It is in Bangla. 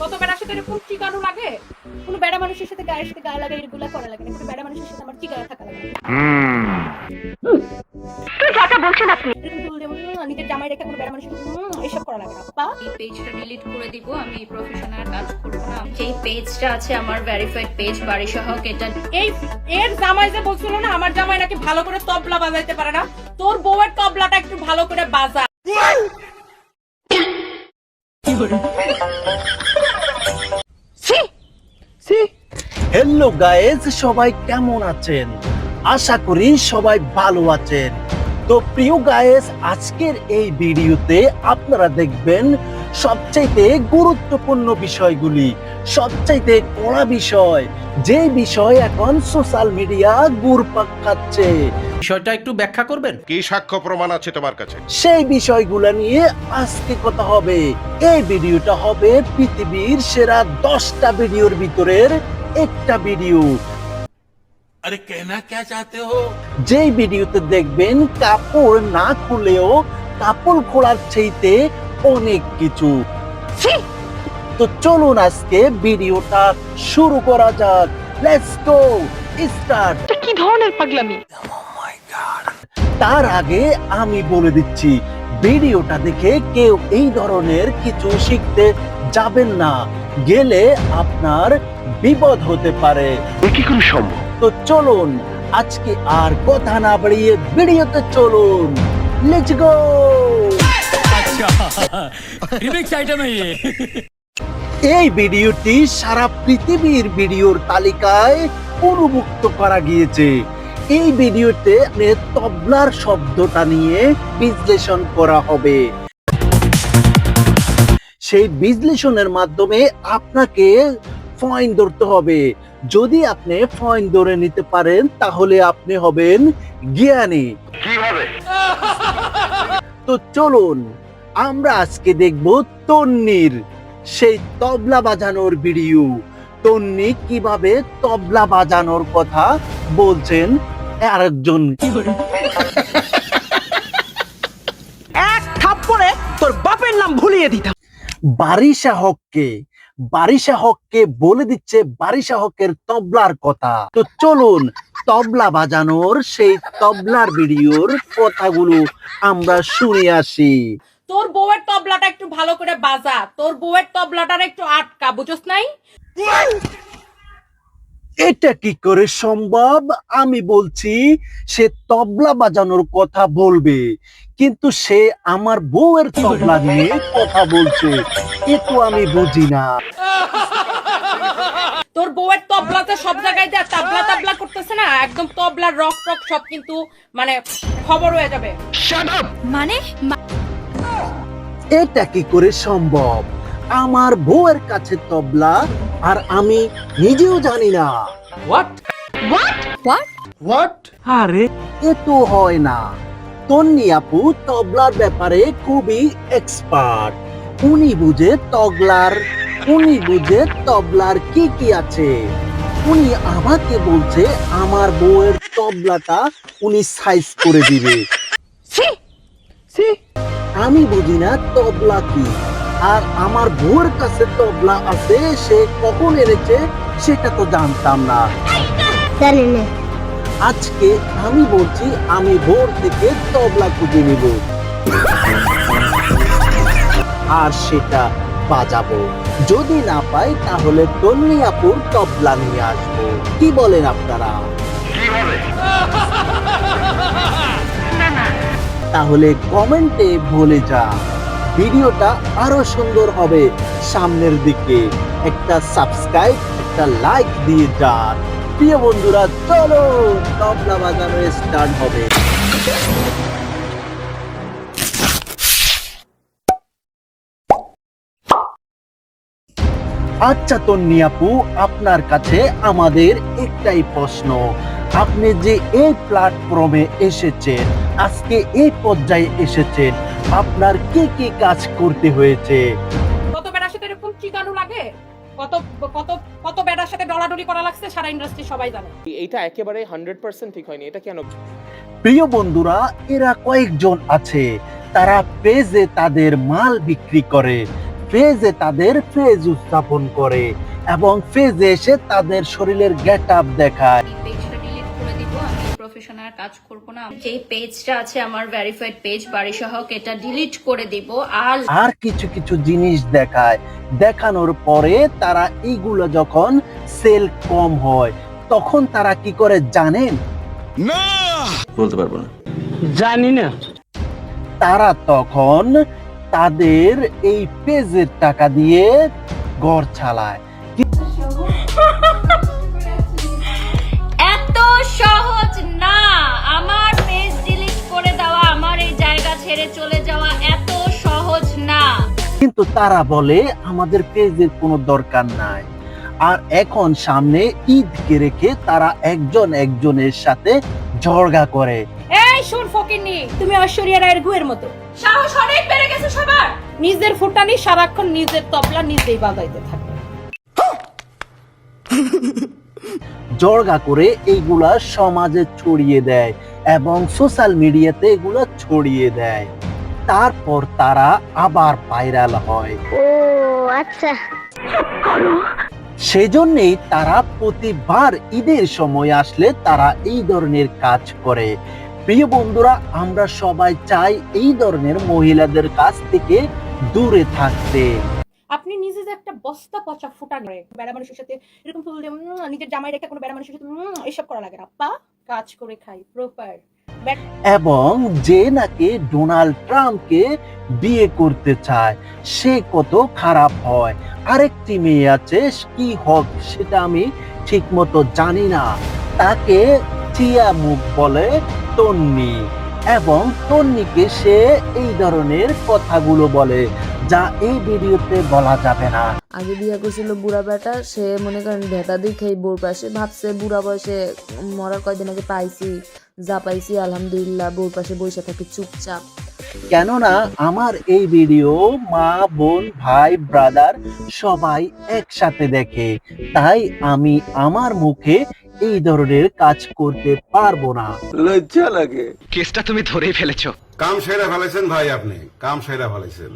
কত বেড়ার সাথে এরকম চিকানো লাগে? কোনো বেড়া মানুষের সাথে গায়ের সাথে গায়ে লাগা এগুলা করা লাগে না। কোনো বেড়া মানুষের সাথে আমার চিকায়া থাকা লাগে না। কি কথা বলছেন আপনি? এরকম ভুল যেমন নিজের জামাই রেখে কোনো বেড়া মানুষের এসব করা লাগে না। আপা এই পেজটা ডিলিট করে দিব। আমি প্রফেশনাল কাজ করব না। যেই পেজটা আছে আমার ভেরিফাইড পেজ বাড়িসহ এটা এই এর জামাই যে বলছিল না আমার জামাই নাকি ভালো করে তবলা বাজাইতে পারে না, তোর বউয়ের তবলাটা একটু ভালো করে বাজা। হ্যালো গাইস, সবাই কেমন আছেন? আশা করি সবাই ভালো আছেন। তো প্রিয় গাইস, আজকের এই ভিডিওতে আপনারা দেখবেন সবচাইতে গুরুত্বপূর্ণ বিষয়গুলি, সবচাইতে কড়া বিষয়, যে বিষয় এখন সোশ্যাল মিডিয়া ঘুরপাক খাচ্ছে। বিষয়টা একটু ব্যাখ্যা করবেন? কি সাক্ষ্য প্রমাণ আছে তোমার কাছে? সেই বিষয়গুলো নিয়ে আজকে কথা হবে। এই ভিডিওটা হবে পৃথিবীর সেরা 10টা ভিডিওর ভিতরের একটা ভিডিও। আরে কেনা কে চাতে হো? যেই ভিডিওতে দেখবেন কাপড় না খুলেও কাপড় খোলার চাইতে অনেক কিছু। তো চলুন আজকে ভিডিওটা শুরু করা যাক। Let's go start. কি ধরনের পাগলামি? তার আগে আমি বলে দিচ্ছি, ভিডিওটা দেখে কেউ এই ধরনের কিছু শিখতে যাবেন না, গেলে আপনার বিপদ হতে পারে। কি করে সম্ভব? তো চলুন আজকে আর কথা না বাড়িয়ে ভিডিওতে চলুন। Let's go. আচ্ছা, রিমিক্স আইটেম है এই ভিডিওটি সারা পৃথিবীর ভিডিওর তালিকায় অন্তর্ভুক্ত করা গিয়েছে। এই ভিডিওতে তবলার শব্দটা নিয়ে বিশ্লেষণ করা হবে। সেই বিশ্লেষণের মাধ্যমে আপনাকে পয়েন্ট ধরতে হবে। যদি আপনি পয়েন্ট ধরে নিতে পারেন তাহলে আপনি হবেন জ্ঞানী। কিভাবে? তো চলুন আমরা আজকে দেখব তন্নির সেই তবলা বাজানোর ভিডিও। তন্নি কিভাবে তবলা বাজানোর কথা বলছেন আরেকজন। এক থাপ্পড়ে তোর বাপের নাম ভুলিয়ে দিতাম। বারিশা হককে বলে দিচ্ছে বারিশা হকের তবলার কথা। তো চলুন তবলা বাজানোর সেই তবলার ভিডিওর কথাগুলো আমরা শুনে আসি। তোর বউয়ের তবলাটা একটু ভালো করে বাজা, তোর বউয়ের তবলাটার একটু আটকা, বুঝছস নাই? এটা কি করে সম্ভব? আমি বলছি সে তবলা বাজানোর কথা বলবে, কিন্তু সে আমার বউয়ের তবলা নিয়ে কথা বলছে। এ তো আমি বুঝি না। তোর বউয়ের তবলাতে সব জায়গায় যা তাবলা তাবলা করতেছে না, একদম তবলার রক টক সব কিন্তু মানে খবর হয়ে যাবে। মানে এটা কি করে সম্ভব? আমার বউয়ের কাছে তবলা আর আমি নিজেও জানি না। হোয়াট আরে এ তো হয় না। তন্নি আপু তবলার ব্যাপারে খুবই এক্সপার্ট। উনি বুঝে তবলার কি কি আছে। উনি আমাকে বলছে আমার বউয়ের তবলাটা উনি সাইজ করে দিবে। আমি বুঝি না তবলা কি, আর আমার বউয়ের কাছে তবলা আছে, সে কখন এনেছে সেটা তো জানতাম না। আজকে আমি বলছি আমি ভোর থেকে তবলা খুঁজে নিব আর সেটা বাজাবো। যদি না পাই তাহলে তন্নি আপুর তবলা নিয়ে আসবো। কি বলেন আপনারা? কিভাবে? তাহলে কমেন্টে বলে যা। ভিডিওটা আরো সুন্দর হবে সামনের দিকে। একটা সাবস্ক্রাইব, একটা লাইক দিয়ে যান। প্রিয় বন্ধুরা, চলো তবলা বাজানো স্টার্ট হবে। আচ্ছা তন্নি আপু, আপনার কাছে আমাদের একটাই প্রশ্ন। আপনি যে এই প্ল্যাটফর্মে এসেছেন, আজকে এই পর্যায়ে এসেছেন, আপনার কি কি কাজ করতে হয়েছে? কত বেড়ার সাথে এরকম চিকানো লাগে? কত কত কত বেড়ার সাথে ডলাডলি করা লাগছে সারা ইন্ডাস্ট্রি সবাই জানে। এইটা একেবারে 100% ঠিক হয়নি। এটা কেন? প্রিয় বন্ধুরা, এরা কয়েকজন আছে, তারা পেজে তাদের মাল বিক্রি করে, ফেজে তাদের ফেজ উত্থাপন করে এবং ফেজে এসে তাদের শরীরের গেট আপ দেখায়। এই পেজটা ডিলিট করে দিব, আমি প্রফেশনাল কাজ করব না। যেই পেজটা আছে আমার ভেরিফাইড পেজ বাড়ি সহ এটা ডিলিট করে দিব। আর কিছু কিছু জিনিস দেখায়, দেখানোর পরে তারা এইগুলো যখন সেল কম হয় তখন তারা কি করে জানেন? বলতে পারবো না। জানি না। তারা তখন তাদের এই পেজের টাকা দিয়ে ঘর চালায়। এত সহজ না আমার পেজ ডিলিট করে দেওয়া, আমার এই জায়গা ছেড়ে চলে যাওয়া এত সহজ না। কিন্তু তারা বলে আমাদের পেজের কোনো দরকার নাই। আর এখন সামনে ঈদকে রেখে তারা একজন একজনের সাথে ঝগড়া করে। এই শুন ফকিন্নি, তুমি ঐশ্বরিয়া রায়ের গুয়ের মতো সাহস অনেক বেড়ে গেছে সবার। নিজের ফুটানি সারাক্ষণ নিজের তবলা নিজেই বাজাইতে থাকে। ঝগড়া করে এইগুলা সমাজে ছড়িয়ে দেয় এবং সোশ্যাল মিডিয়াতে এগুলা ছড়িয়ে দেয়। তারপর তারা আবার ভাইরাল হয়। ও আচ্ছা। সেজন্যই তারা প্রতিবার ঈদের সময় আসলে তারা এই ধরনের কাজ করে। প্রিয় বন্ধুরা, আমরা সবাই চাই এই ধরনের মহিলাদের কাছ থেকে দূরে থাকতে। আপনি নিজে যে একটা বস্তা পচা ফুটা করে বেড়া মানুষের সাথে এরকম ফুল দিয়ে নিজের জামাই রেখে কোনো বেড়া মানুষের সাথে এসব করা লাগে না। পা কাজ করে খাই প্রপার। এবং যে নাকি ডোনাল্ড ট্রাম্পকে বিয়ে করতে চায় সে কত খারাপ হয়। আরেকটি মেয়ে আছে, কি হোক সেটা আমি ঠিক মতো জানি না, তাকে চিয়া মুখ বলে তন্নি, এবং তন্নিকে সে এই ধরনের কথাগুলো বলে যা এই ভিডিওতে বলা যাবে না। আগে বিয়ে করছিল বুড়া বেটা, সে মনে করেন ভেতা দেখে বোর পাশে ভাবছে বুড়া বয়সে মরার কয়দিন আগে পাইছি, যা পাইছি আলহামদুলিল্লাহ, বোর পাশে বসে থাকে চুপচাপ। কেননা আমার এই ভিডিও মা বোন ভাই ব্রাদার সবাই একসাথে দেখে, তাই আমি আমার মুখে এই ধরনের কাজ করতে পারবো না। লজ্জা লাগে। কেসটা তুমি ধরেই ফেলেছো। কাম সেরা ফেলেছেন ভাই, আপনি কাম সেরা ফেলেছেন।